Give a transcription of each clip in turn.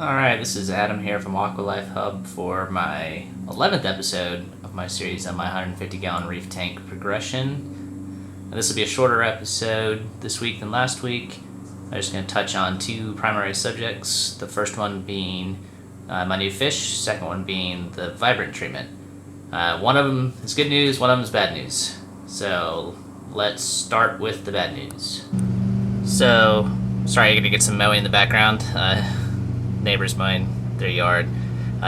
Alright, this is Adam here from Aqualife Hub for my 11th episode of my series on my 150-gallon reef tank progression. Now, this will be a shorter episode this week than last week. I'm just going to touch on two primary subjects, the first one being my new fish, second one being the vibrant treatment. One of them is good news, one of them is bad news. So let's start with the bad news. So, sorry you're going to get some mowing in the background. Neighbors mowing their yard.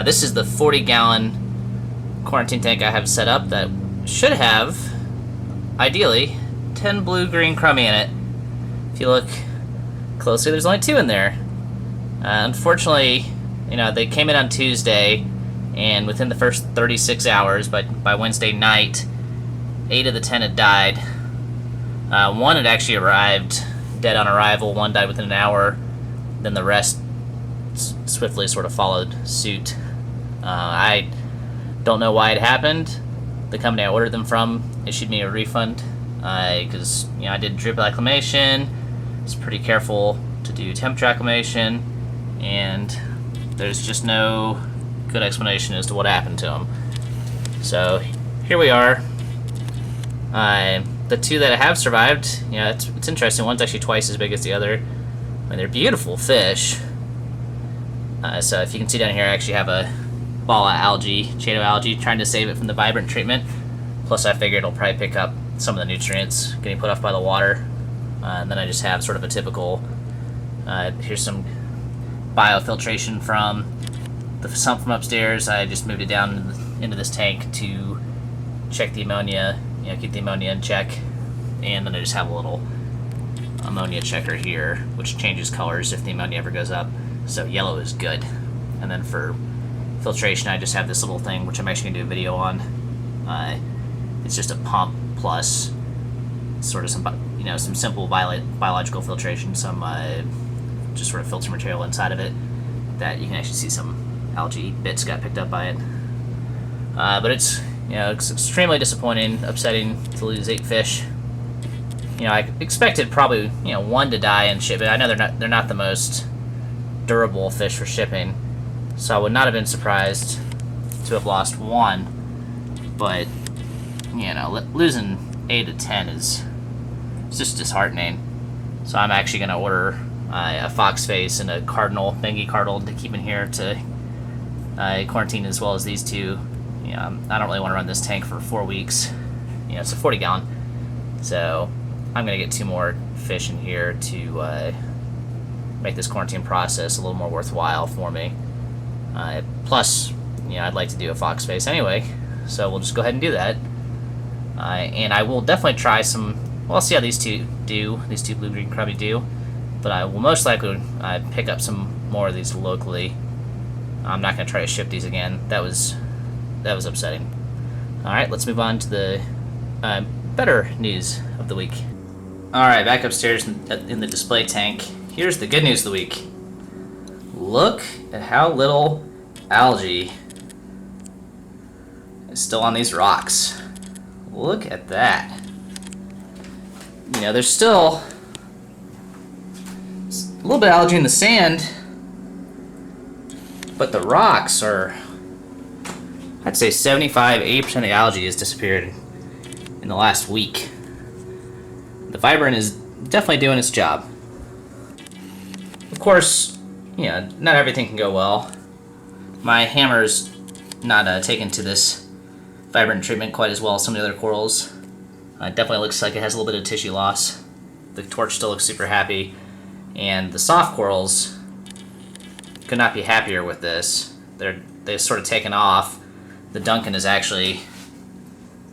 This is the 40-gallon quarantine tank I have set up that should have, ideally, 10 Blue Green Chromis in it. If you look closely, there's only 2 in there. Unfortunately, they came in on Tuesday, and within the first 36 hours, by Wednesday night, 8 of the 10 had died. One had actually arrived dead on arrival, one died within an hour, then the rest swiftly sort of followed suit. I don't know why it happened. The company I ordered them from issued me a refund because I did drip acclimation, was pretty careful to do temperature acclimation, and there's just no good explanation as to what happened to them. So here we are. The 2 that have survived, it's interesting. One's actually twice as big as the other. I mean, they're beautiful fish. So if you can see down here, I actually have a ball of algae, chaeto algae, trying to save it from the vibrant treatment. Plus I figured it'll probably pick up some of the nutrients getting put off by the water. And then I just have sort of a typical, here's some biofiltration from the sump from upstairs. I just moved it down into this tank to check the ammonia, keep the ammonia in check. And then I just have a little ammonia checker here, which changes colors if the ammonia ever goes up. So yellow is good. And then for filtration, I just have this little thing, which I'm actually going to do a video on. It's just a pump plus sort of some simple biological filtration, some just sort of filter material inside of it that you can actually see some algae bits got picked up by it. But it's it's extremely disappointing, upsetting to lose 8 fish. I expected probably 1 to die in shipment. I know they're not the most durable fish for shipping, so I would not have been surprised to have lost 1, but losing 8 to 10 is just disheartening. So I'm actually going to order a fox face and a Bengal cardinal to keep in here to quarantine as well as these 2. I don't really want to run this tank for 4 weeks. It's a 40-gallon, so I'm going to get 2 more fish in here to make this quarantine process a little more worthwhile for me. Plus, I'd like to do a fox face anyway, so we'll just go ahead and do that. And I will definitely try some. Well, I'll see how these 2 do. These 2 Blue Green Chromis do, but I will most likely pick up some more of these locally. I'm not going to try to ship these again. That was upsetting. All right, let's move on to the better news of the week. All right, back upstairs in the display tank. Here's the good news of the week. Look at how little algae is still on these rocks. Look at that. There's still a little bit of algae in the sand, but the rocks are, I'd say 75-80% of the algae has disappeared in the last week. The vibrant is definitely doing its job. Of course, not everything can go well. My hammer's not taken to this vibrant treatment quite as well as some of the other corals. It definitely looks like it has a little bit of tissue loss. The torch still looks super happy. And the soft corals could not be happier with this. They've sort of taken off. The Duncan is actually,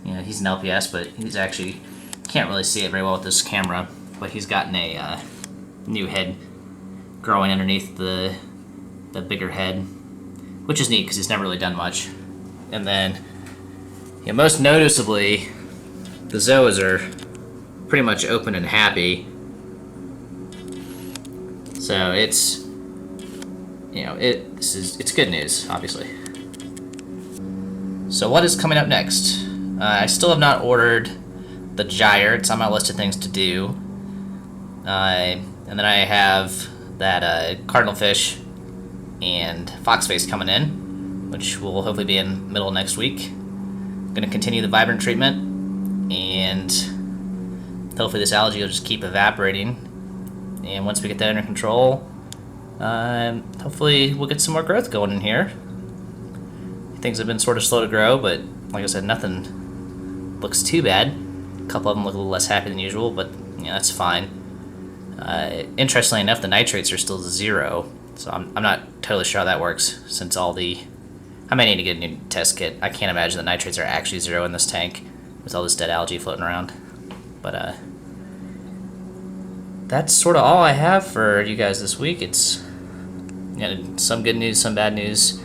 he's an LPS, but he's actually, can't really see it very well with this camera, but he's gotten a new head growing underneath the bigger head, which is neat because he's never really done much. And then, most noticeably, the zoas are pretty much open and happy. So it's, it's good news, obviously. So what is coming up next? I still have not ordered the gyre. It's on my list of things to do. And then I have that cardinal fish and foxface coming in, which will hopefully be in middle of next week. I'm going to continue the vibrant treatment, and hopefully this algae will just keep evaporating. And once we get that under control, hopefully we'll get some more growth going in here. Things have been sort of slow to grow, but like I said, nothing looks too bad. A couple of them look a little less happy than usual, but that's fine. Interestingly enough, the nitrates are still 0, so I'm not totally sure how that works, since I may need to get a new test kit. I can't imagine the nitrates are actually 0 in this tank with all this dead algae floating around. But that's sort of all I have for you guys this week. It's some good news, some bad news.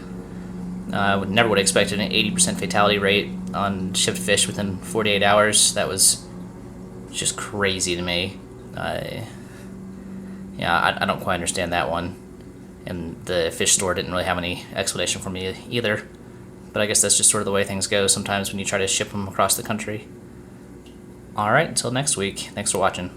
Never would have expected an 80% fatality rate on shipped fish within 48 hours. That was just crazy to me. I don't quite understand that one. And the fish store didn't really have any explanation for me either. But I guess that's just sort of the way things go sometimes when you try to ship them across the country. Alright, until next week. Thanks for watching.